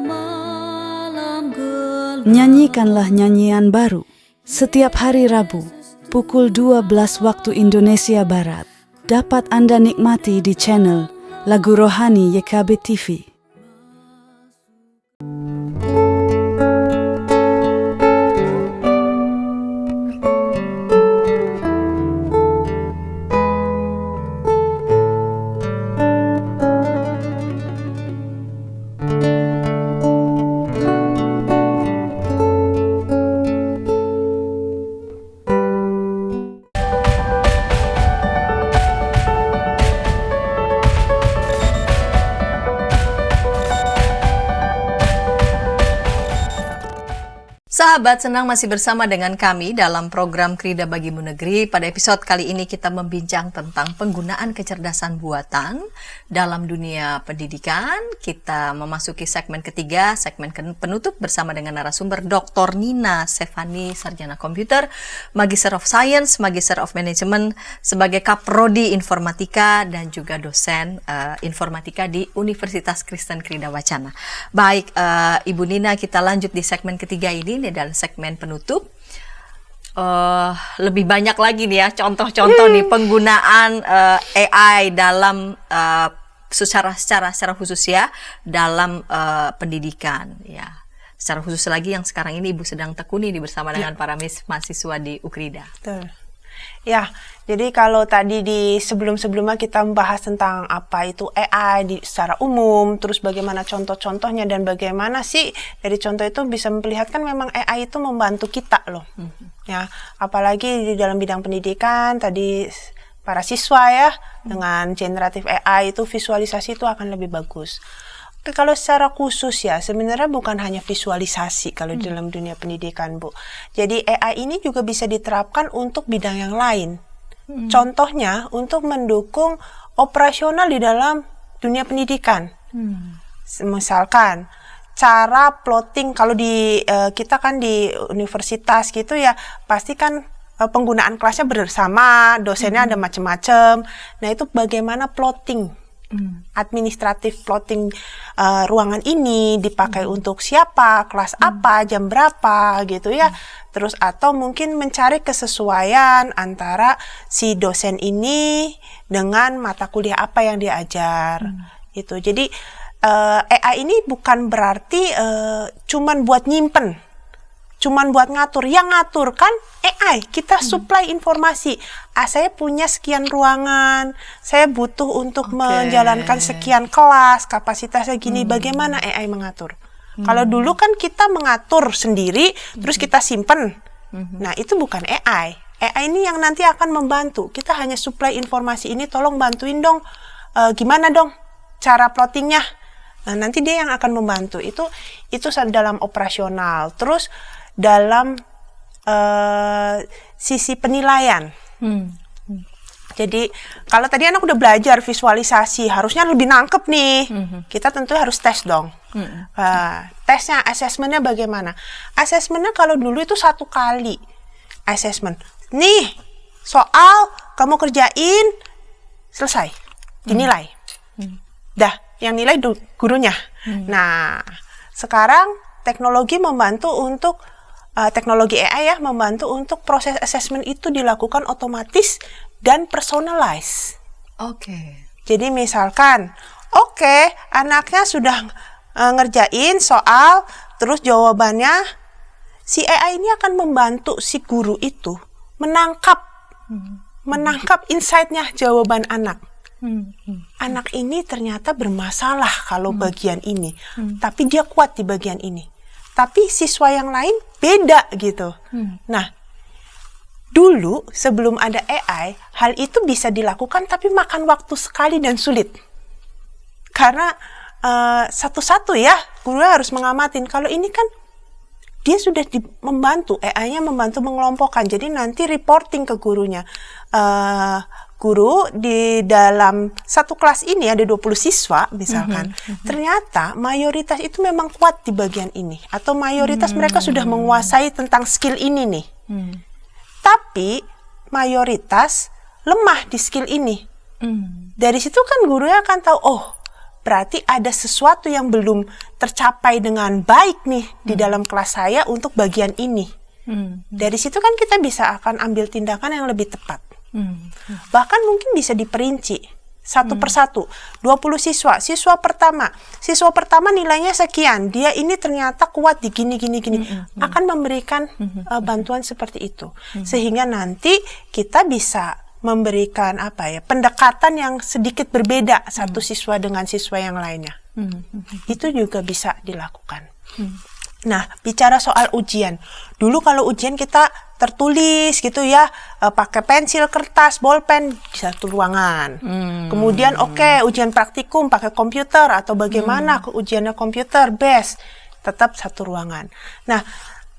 malam gelap. Nyanyikanlah nyanyian baru setiap hari Rabu pukul 12 waktu Indonesia Barat. Dapat Anda nikmati di channel Lagu Rohani YKB TV. Sahabat, senang masih bersama dengan kami dalam program Krida Bagimu Negeri. Pada episode kali ini kita membincang tentang penggunaan kecerdasan buatan dalam dunia pendidikan. Kita memasuki segmen ketiga, segmen penutup bersama dengan narasumber Dr. Nina Stefani, sarjana komputer, Magister of Science, Magister of Management, sebagai Kaprodi Informatika dan juga dosen informatika di Universitas Kristen Krida Wacana. Baik, Ibu Nina, kita lanjut di segmen ketiga ini dalam segmen penutup. Lebih banyak lagi nih ya contoh-contoh nih penggunaan AI dalam secara khusus ya dalam pendidikan ya. Secara khusus lagi yang sekarang ini Ibu sedang tekuni bersama dengan para mahasiswa di Ukrida. Betul. Ya, jadi kalau tadi di sebelum-sebelumnya kita membahas tentang apa itu AI secara umum, terus bagaimana contoh-contohnya dan bagaimana sih dari contoh itu bisa memperlihatkan memang AI itu membantu kita loh. Ya, apalagi di dalam bidang pendidikan tadi para siswa ya dengan generatif AI itu visualisasi itu akan lebih bagus. Kalau secara khusus ya, sebenarnya bukan hanya visualisasi kalau di dalam dunia pendidikan, Bu. Jadi AI ini juga bisa diterapkan untuk bidang yang lain. Contohnya untuk mendukung operasional di dalam dunia pendidikan. Misalkan cara plotting, kalau di kita kan di universitas gitu ya, pasti kan penggunaan kelasnya bersama, dosennya ada macam-macam. Nah, itu bagaimana plotting administratif plotting ruangan ini dipakai untuk siapa, kelas apa, jam berapa gitu ya. Terus atau mungkin mencari kesesuaian antara si dosen ini dengan mata kuliah apa yang diajar. Itu. Jadi AI ini bukan berarti cuman buat nyimpen, cuman buat ngatur. Yang ngatur kan AI, kita supply informasi. Saya punya sekian ruangan, saya butuh untuk menjalankan sekian kelas, kapasitasnya gini, bagaimana AI mengatur? Kalau dulu kan kita mengatur sendiri, terus kita simpen. Nah, itu bukan AI. AI ini yang nanti akan membantu. Kita hanya supply informasi ini, tolong bantuin dong, gimana dong cara plottingnya? Nah, nanti dia yang akan membantu. Itu dalam operasional. Terus dalam sisi penilaian. Jadi kalau tadi anak udah belajar visualisasi, harusnya lebih nangkep nih. Kita tentu harus tes dong. Tesnya, assessmentnya bagaimana? Assessmentnya kalau dulu itu 1 kali assessment. Nih, soal kamu kerjain, selesai, dinilai. Dah, yang nilai gurunya. Nah, sekarang teknologi membantu untuk teknologi AI ya membantu untuk proses assessment itu dilakukan otomatis dan personalized. Jadi misalkan, anaknya sudah ngerjain soal, terus jawabannya, si AI ini akan membantu si guru itu menangkap insight-nya jawaban anak. Anak ini ternyata bermasalah kalau bagian ini, tapi dia kuat di bagian ini. Tapi siswa yang lain beda gitu. Nah, dulu sebelum ada AI, hal itu bisa dilakukan tapi makan waktu sekali dan sulit. Karena satu-satu ya, guru harus mengamatin. Kalau ini kan dia sudah membantu, AI-nya membantu mengelompokkan. Jadi nanti reporting ke gurunya. guru di dalam satu kelas ini ada 20 siswa misalkan, ternyata mayoritas itu memang kuat di bagian ini, atau mayoritas mereka sudah menguasai tentang skill ini nih. Tapi mayoritas lemah di skill ini. Dari situ kan gurunya akan tahu, oh berarti ada sesuatu yang belum tercapai dengan baik nih di dalam kelas saya untuk bagian ini. Dari situ kan kita bisa akan ambil tindakan yang lebih tepat. Bahkan mungkin bisa diperinci satu persatu. 20 siswa. Siswa pertama nilainya sekian. Dia ini ternyata kuat di gini. Akan memberikan bantuan seperti itu. Sehingga nanti kita bisa memberikan pendekatan yang sedikit berbeda satu siswa dengan siswa yang lainnya. Itu juga bisa dilakukan. Nah, bicara soal ujian. Dulu kalau ujian kita tertulis gitu ya, pakai pensil, kertas, bolpen di satu ruangan. Kemudian ujian praktikum pakai komputer atau bagaimana ujiannya komputer, best, tetap satu ruangan. Nah,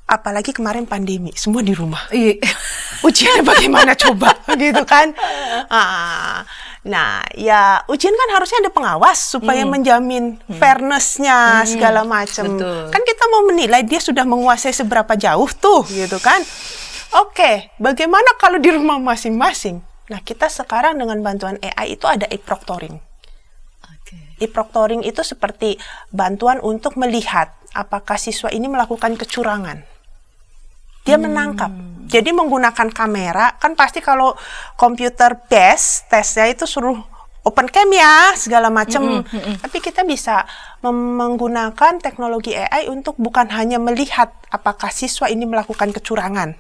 apalagi kemarin pandemi, semua di rumah. Ujiannya bagaimana coba, gitu kan? Nah, ya ujian kan harusnya ada pengawas supaya menjamin fairness-nya segala macam. Kan kita mau menilai dia sudah menguasai seberapa jauh tuh, gitu kan? Oke, bagaimana kalau di rumah masing-masing? Nah, kita sekarang dengan bantuan AI itu ada e-proctoring. E-proctoring itu seperti bantuan untuk melihat apakah siswa ini melakukan kecurangan. Dia menangkap. Jadi menggunakan kamera, kan pasti kalau komputer based tesnya itu suruh open cam ya, segala macam. Tapi kita bisa menggunakan teknologi AI untuk bukan hanya melihat apakah siswa ini melakukan kecurangan.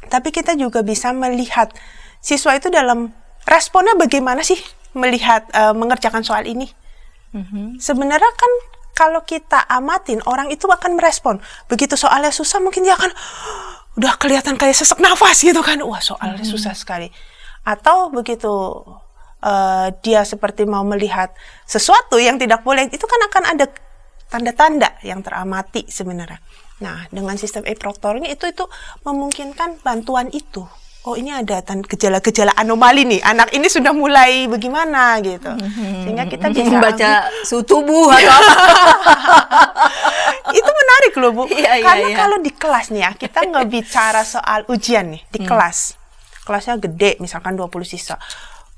Tapi kita juga bisa melihat siswa itu dalam responnya bagaimana sih melihat mengerjakan soal ini. Sebenarnya kan kalau kita amatin, orang itu akan merespon. Begitu soalnya susah, mungkin dia akan udah kelihatan kayak sesak nafas gitu kan. Wah, soalnya susah sekali. Atau begitu dia seperti mau melihat sesuatu yang tidak boleh, itu kan akan ada tanda-tanda yang teramati sebenarnya. Nah, dengan sistem e-proctoring itu memungkinkan bantuan itu. Oh, ini ada gejala-gejala anomali nih. Anak ini sudah mulai bagaimana gitu. Sehingga kita bisa membaca suhu tubuh atau apa. Itu menarik loh, Bu. Karena iya. kalau di kelas nih ya, kita nggak bicara soal ujian nih di kelas. Kelasnya gede, misalkan 20 siswa.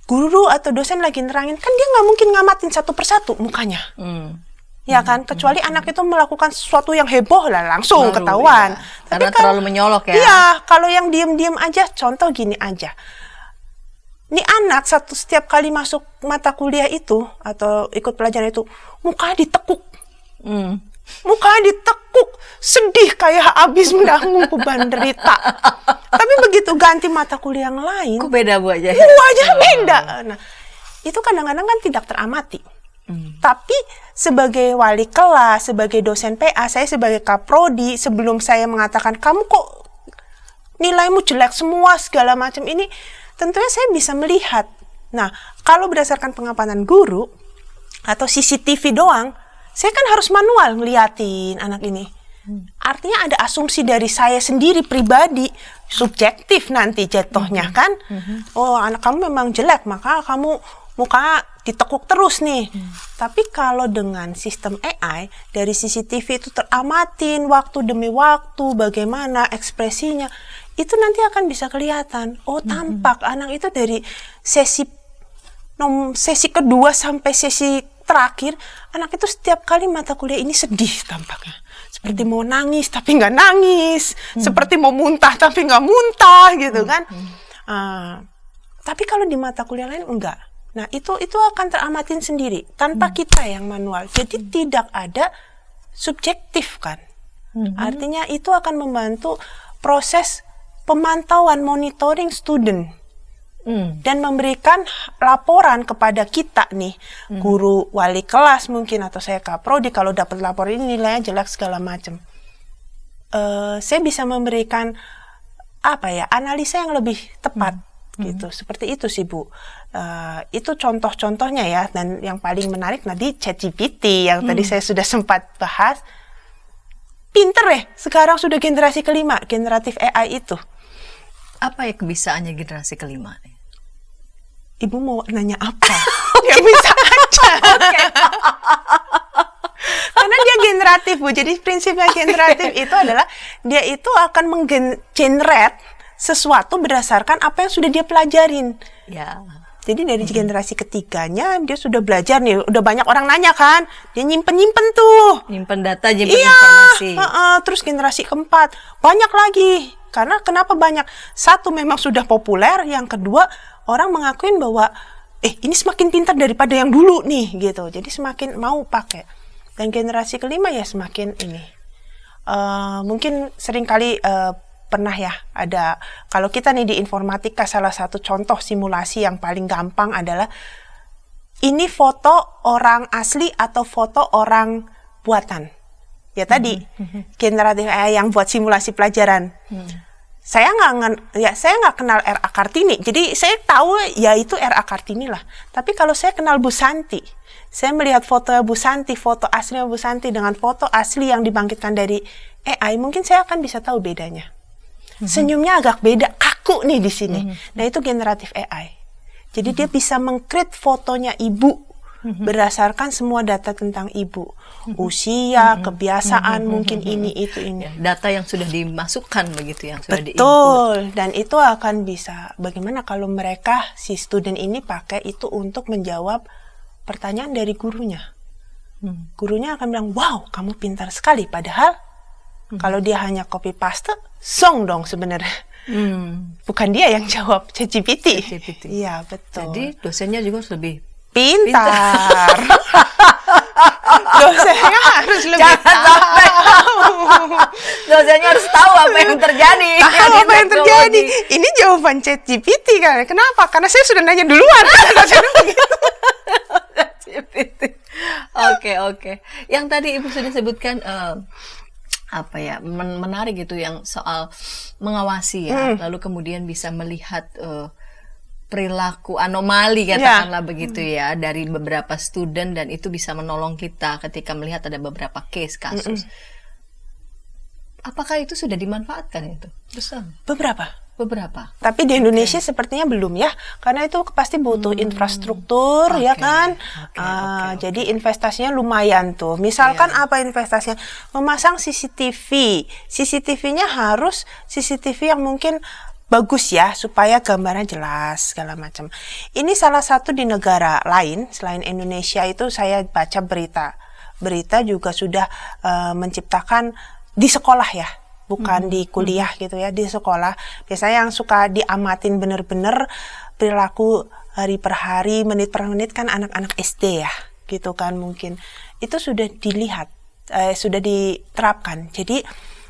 Guru atau dosen lagi nerangin, kan dia nggak mungkin ngamatin satu persatu mukanya. Ya kan, kecuali anak itu melakukan sesuatu yang heboh lah langsung ketahuan. Ya. Karena terlalu menyolok ya. Iya, kalau yang diam-diam aja, contoh gini aja. Ini anak setiap kali masuk mata kuliah itu atau ikut pelajaran itu, mukanya ditekuk. Mukanya ditekuk, sedih kayak habis menanggung beban derita. Tapi begitu ganti mata kuliah yang lain, kok beda Bu aja? Wajah beda. Nah, itu kadang-kadang kan tidak teramati. Tapi sebagai wali kelas, sebagai dosen PA, saya sebagai kaprodi, sebelum saya mengatakan kamu kok nilaimu jelek semua segala macam ini, tentunya saya bisa melihat. Nah, kalau berdasarkan pengamatan guru atau CCTV doang, saya kan harus manual ngeliatin anak ini. Artinya ada asumsi dari saya sendiri pribadi, subjektif nanti jatuhnya kan. Oh, anak kamu memang jelek, maka kamu muka ditekuk terus nih. Tapi kalau dengan sistem AI, dari CCTV itu teramatin waktu demi waktu, bagaimana ekspresinya, itu nanti akan bisa kelihatan. Oh, tampak anak itu dari sesi kedua sampai sesi terakhir, anak itu setiap kali mata kuliah ini sedih tampaknya. Seperti mau nangis tapi nggak nangis, seperti mau muntah tapi nggak muntah gitu kan. Tapi kalau di mata kuliah lain enggak. Nah, itu akan teramatin sendiri tanpa kita yang manual. Jadi tidak ada subjektif kan. Artinya itu akan membantu proses pemantauan monitoring student. Dan memberikan laporan kepada kita nih, guru, wali kelas mungkin, atau saya kaprodi, kalau dapat laporan ini nilainya jelek segala macam. Saya bisa memberikan analisa yang lebih tepat. Gitu, seperti itu sih Bu. Itu contoh-contohnya ya, dan yang paling menarik nanti ChatGPT yang tadi saya sudah sempat bahas. Pinter ya, sekarang sudah generasi kelima, generatif AI itu. Apa ya kebisaannya generasi kelima? ibu mau nanya apa? Dia bisa aja. Karena dia generatif, Bu. Jadi prinsipnya generatif itu adalah dia itu akan menggenerate sesuatu berdasarkan apa yang sudah dia pelajarin. Ya. Jadi dari generasi ketiganya dia sudah belajar nih, udah banyak orang nanya kan, dia nyimpen tuh. Nyimpen data, nyimpen Iya, informasi. terus generasi keempat banyak lagi. Karena kenapa banyak? Satu memang sudah populer, yang kedua orang mengakuin bahwa ini semakin pintar daripada yang dulu nih gitu. Jadi semakin mau pakai. Dan generasi kelima ya semakin ini. Mungkin seringkali pernah ya ada, kalau kita nih di informatika, salah satu contoh simulasi yang paling gampang adalah ini foto orang asli atau foto orang buatan. Ya tadi generatif AI yang buat simulasi pelajaran. Saya nggak kenal R.A. Kartini, jadi saya tahu ya itu R.A. Kartini lah. Tapi kalau saya kenal Bu Santi, saya melihat foto Bu Santi, foto asli Bu Santi dengan foto asli yang dibangkitkan dari AI, mungkin saya akan bisa tahu bedanya. Senyumnya agak beda, kaku nih di sini. Nah itu generatif AI. Jadi dia bisa meng-create fotonya ibu berdasarkan semua data tentang ibu, usia, kebiasaan, mungkin ini itu ini. Ya, data yang sudah dimasukkan begitu, yang sudah Betul. Dan itu akan bisa. Bagaimana kalau mereka si student ini pakai itu untuk menjawab pertanyaan dari gurunya? Gurunya akan bilang, wow, kamu pintar sekali. Padahal kalau dia hanya copy paste, song dong sebenarnya. Bukan dia yang jawab, ChatGPT. Iya, betul. Jadi dosennya juga harus lebih pintar. Dosennya harus lebih sampai dosennya harus tahu apa yang terjadi. Tahu apa yang terjadi. Ini jawaban ChatGPT kan. Kenapa? Karena saya sudah nanya duluan. Oke. Yang tadi Ibu sudah sebutkan menarik gitu, yang soal mengawasi ya, lalu kemudian bisa melihat perilaku anomali katakanlah begitu ya dari beberapa student, dan itu bisa menolong kita ketika melihat ada beberapa kasus. Apakah itu sudah dimanfaatkan itu? Beberapa. Tapi di Indonesia sepertinya belum ya, karena itu pasti butuh infrastruktur ya kan. Jadi investasinya lumayan tuh. Misalkan apa investasinya? Memasang CCTV. CCTV-nya harus CCTV yang mungkin bagus ya, supaya gambarnya jelas segala macam. Ini salah satu di negara lain selain Indonesia itu saya baca berita juga sudah menciptakan di sekolah ya. Bukan di kuliah gitu ya, di sekolah. Biasanya yang suka diamatin bener-bener perilaku hari per hari, menit per menit kan anak-anak SD ya, gitu kan mungkin. Itu sudah dilihat, sudah diterapkan. Jadi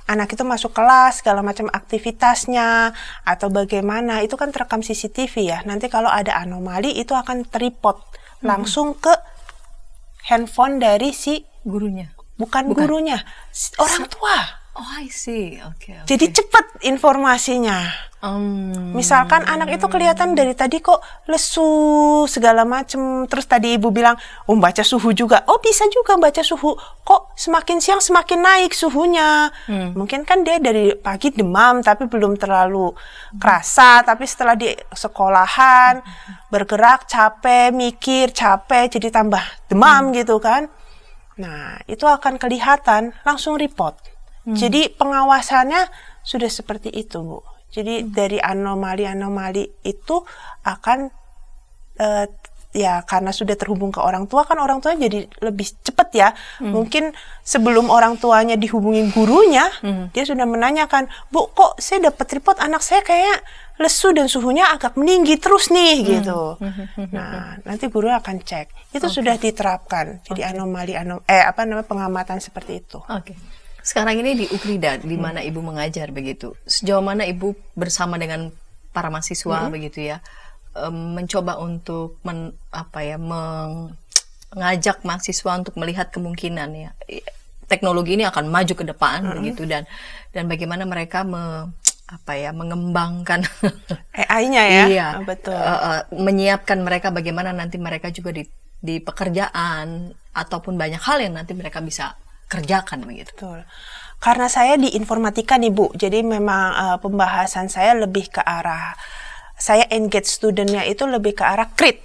anak itu masuk kelas, segala macam aktivitasnya, atau bagaimana, itu kan terekam CCTV ya. Nanti kalau ada anomali, itu akan terreport langsung ke handphone dari si gurunya. Bukan gurunya, orang tua. Oh, I see. Okay. Jadi cepat informasinya. Misalkan anak itu kelihatan dari tadi kok lesu segala macem, terus tadi ibu bilang, baca suhu juga. Oh, bisa juga baca suhu. Kok semakin siang semakin naik suhunya. Mungkin kan dia dari pagi demam tapi belum terlalu kerasa, tapi setelah di sekolahan bergerak capek, mikir capek, jadi tambah demam gitu kan. Nah, itu akan kelihatan langsung report. Jadi pengawasannya sudah seperti itu, Bu. Jadi dari anomali-anomali itu akan ya karena sudah terhubung ke orang tua, kan orang tua jadi lebih cepat ya. Mungkin sebelum orang tuanya dihubungin gurunya, dia sudah menanyakan, Bu, kok saya dapat report anak saya kayak lesu dan suhunya agak meninggi terus nih gitu. Nah, nanti guru akan cek. Itu sudah diterapkan. Jadi pengamatan seperti itu. Sekarang ini di Ukrida, di mana Ibu mengajar begitu, sejauh mana Ibu bersama dengan para mahasiswa begitu ya, mencoba untuk mengajak mahasiswa untuk melihat kemungkinan ya teknologi ini akan maju ke depan begitu, dan bagaimana mereka mengembangkan AI-nya ya. Iya, betul. Menyiapkan mereka bagaimana nanti mereka juga di pekerjaan ataupun banyak hal yang nanti mereka bisa kerjakan begitu. Betul. Karena saya di informatika nih Bu, jadi memang pembahasan saya lebih ke arah saya engage studentnya itu lebih ke arah create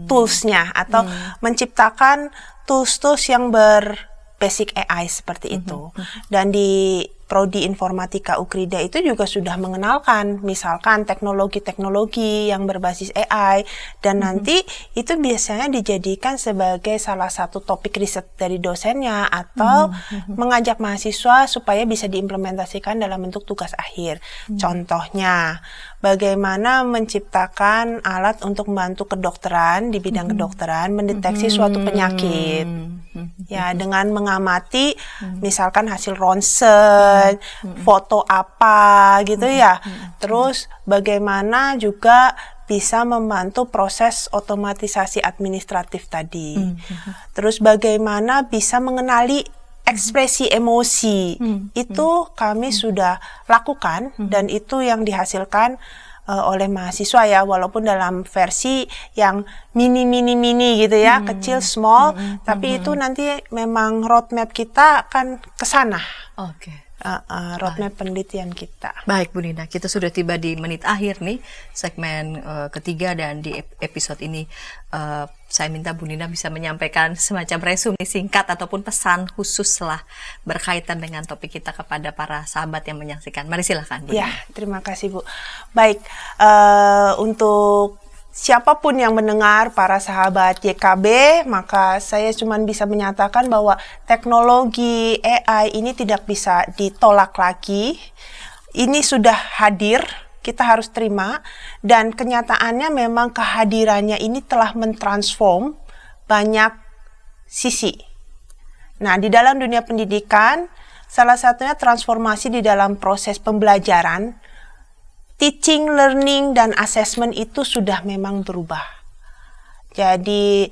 toolsnya atau menciptakan tools-tools yang berbasic AI seperti itu. Dan di Prodi Informatika Ukrida itu juga sudah mengenalkan misalkan teknologi-teknologi yang berbasis AI dan nanti itu biasanya dijadikan sebagai salah satu topik riset dari dosennya atau mengajak mahasiswa supaya bisa diimplementasikan dalam bentuk tugas akhir. Contohnya, bagaimana menciptakan alat untuk membantu kedokteran di bidang kedokteran mendeteksi suatu penyakit. Ya, dengan mengamati misalkan hasil ronsen, foto apa gitu ya. Terus bagaimana juga bisa membantu proses otomatisasi administratif tadi. Terus bagaimana bisa mengenali ekspresi emosi. Itu kami sudah lakukan dan itu yang dihasilkan oleh mahasiswa ya, walaupun dalam versi yang mini gitu ya, kecil, small, tapi itu nanti memang roadmap kita akan ke sana. Oke. Roadmap penelitian kita. Baik Bu Nina, kita sudah tiba di menit akhir nih segmen ketiga, dan di episode ini saya minta Bu Nina bisa menyampaikan semacam resume singkat ataupun pesan khusus lah berkaitan dengan topik kita kepada para sahabat yang menyaksikan. Mari silakan Bu Ya, Nina. terima kasih Bu. Baik, untuk siapapun yang mendengar, para sahabat YKB, maka saya cuma bisa menyatakan bahwa teknologi AI ini tidak bisa ditolak lagi. Ini sudah hadir, kita harus terima, dan kenyataannya memang kehadirannya ini telah mentransform banyak sisi. Nah, di dalam dunia pendidikan, salah satunya transformasi di dalam proses pembelajaran, teaching, learning, dan assessment itu sudah memang berubah. Jadi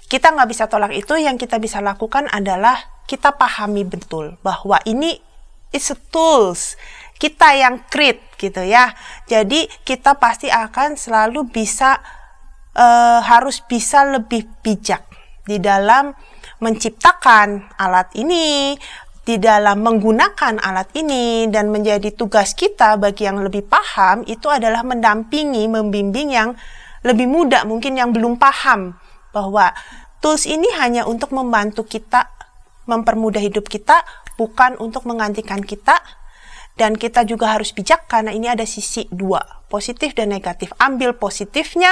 kita nggak bisa tolak itu, yang kita bisa lakukan adalah kita pahami betul bahwa ini is a tools, kita yang create gitu ya. Jadi kita pasti akan selalu bisa, harus bisa lebih bijak di dalam menciptakan alat ini, di dalam menggunakan alat ini, dan menjadi tugas kita bagi yang lebih paham itu adalah mendampingi, membimbing yang lebih muda mungkin yang belum paham bahwa tools ini hanya untuk membantu kita, mempermudah hidup kita, bukan untuk menggantikan kita. Dan kita juga harus bijak karena ini ada sisi dua, positif dan negatif. Ambil positifnya,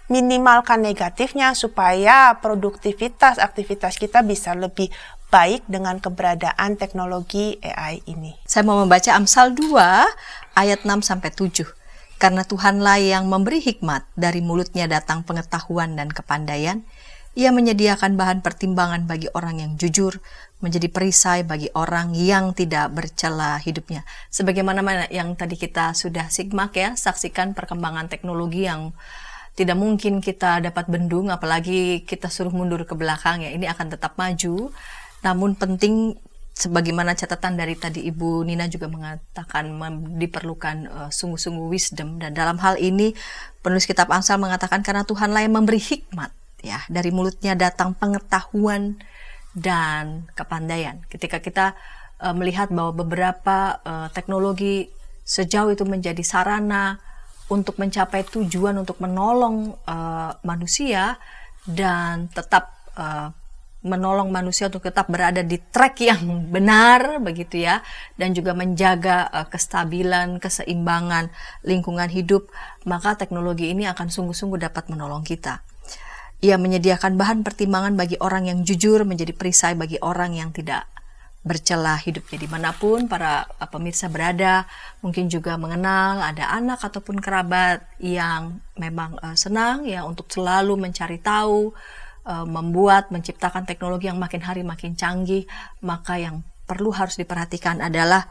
minimalkan negatifnya supaya produktivitas aktivitas kita bisa lebih baik dengan keberadaan teknologi AI ini. Saya mau membaca Amsal 2 ayat 6-7. Karena Tuhanlah yang memberi hikmat, dari mulutnya datang pengetahuan dan kepandaian. Ia menyediakan bahan pertimbangan bagi orang yang jujur, menjadi perisai bagi orang yang tidak bercela hidupnya. Sebagaimana yang tadi kita sudah simak ya, saksikan perkembangan teknologi yang tidak mungkin kita dapat bendung, apalagi kita suruh mundur ke belakang ya, ini akan tetap maju. Namun penting, sebagaimana catatan dari tadi Ibu Nina juga mengatakan diperlukan sungguh-sungguh wisdom, dan dalam hal ini penulis kitab Amsal mengatakan karena Tuhanlah yang memberi hikmat, ya, dari mulutnya datang pengetahuan dan kepandaian. Ketika kita melihat bahwa beberapa teknologi sejauh itu menjadi sarana untuk mencapai tujuan untuk menolong manusia dan tetap menolong manusia untuk tetap berada di track yang benar begitu ya, dan juga menjaga kestabilan, keseimbangan lingkungan hidup, maka teknologi ini akan sungguh-sungguh dapat menolong kita. Ia menyediakan bahan pertimbangan bagi orang yang jujur, menjadi perisai bagi orang yang tidak bercela hidupnya. Dimanapun para pemirsa berada, mungkin juga mengenal ada anak ataupun kerabat yang memang senang ya untuk selalu mencari tahu, menciptakan teknologi yang makin hari makin canggih, maka yang perlu harus diperhatikan adalah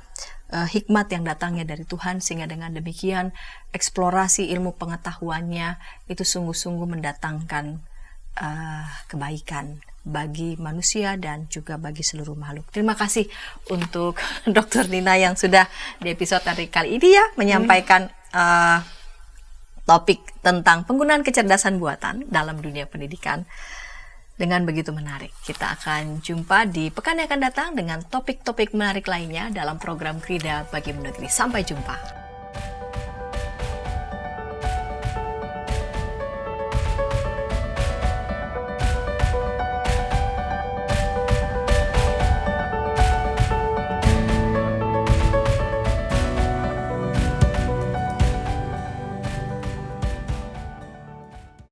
hikmat yang datangnya dari Tuhan, sehingga dengan demikian eksplorasi ilmu pengetahuannya itu sungguh-sungguh mendatangkan kebaikan bagi manusia dan juga bagi seluruh makhluk. Terima kasih untuk Dr. Nina yang sudah di episode kali ini ya menyampaikan topik tentang penggunaan kecerdasan buatan dalam dunia pendidikan dengan begitu menarik. Kita akan jumpa di pekan yang akan datang dengan topik-topik menarik lainnya dalam program Krida Bagimu Negeri. Sampai jumpa.